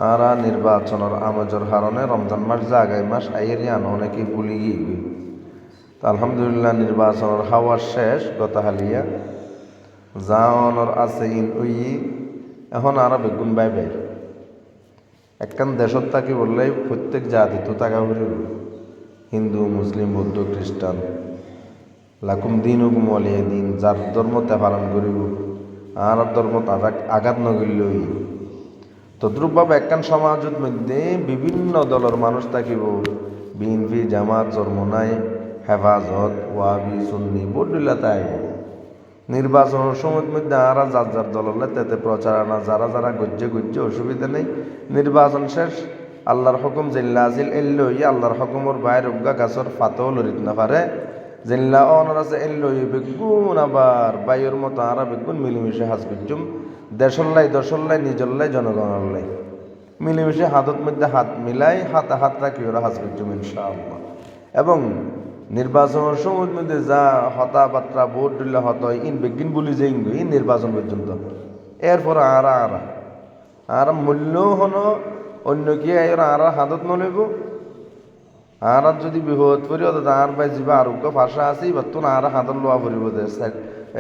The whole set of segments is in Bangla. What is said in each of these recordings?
আর নির্বাচনের আমেজর কারণে রমজান মাস যে আগামী মাস আইয়েরিয়ান অনেকেই ভুলি গিয়ে তো আলহামদুলিল্লাহ নির্বাচনের হাওয়ার শেষ গত হালিয়া যাওয়ানোর আছে ইন ওই এখন আরো বেগুন বাই বাই একখান দেশত থাকি বললেই প্রত্যেক জাতি তো টাকা ঘুরিব হিন্দু মুসলিম বৌদ্ধ খ্রিস্টান লাকুম দিন হুকুম অলিয়ে দিন যার ধর্মতে পালন করিব আর ধর্ম আঘাত নগরলই তদ্রূপভাবে একখান সমাজের মধ্যে বিভিন্ন দলের মানুষ থাকিব বিএনপি জামাত চরমনাই হেফাজত ওয়াবি সুন্নি বড্ডিল্লা তাইব নির্বাচনের সময়ের মধ্যে আর যার যার দললে তেতে প্রচারণা যারা যারা গজ্জে গজ্জে অসুবিধা নেই নির্বাচন শেষ আল্লাহর হুকুম জেল্লা আসিল এল্লই আল্লাহর হুকুমর বাইর উগা গাছর ফাতেও লড়িত না পারে জেল্লা অনার আছে এল্লই বেগুন আবার বাইয়ের মতো আরা বেগুন মিলিমিশে হাস বিজুম দেশল্লাই দশল্লাই নিজল্লাই জনগণল্লাই মিলেমিশে হাতত মধ্যে হাত মিলাই হাতে হাত রাখি ওরা হাস বিজুম ইনশাআল্লাহ এবং নির্বাচনের সময়ের মধ্যে যা হতাবার্তা ভোট দিলে হত ইন বেগিন বলি যে ইন নির্বাচন পর্যন্ত এরপর আর মূল্য হন অন্য কি আর হাতত নলইব আর যদি বিপদ করি অত আর বাই যা আরোগ্য ভাষা আছে ইবাত্তুন আর হাতত লোয়া পড়িব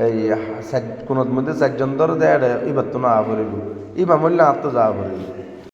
এই কোনোর মধ্যে চারজন ধরে দেয় ইবাত্তুন আ পড়িব ইবা মূল্য আত্ম যাওয়া পড়িব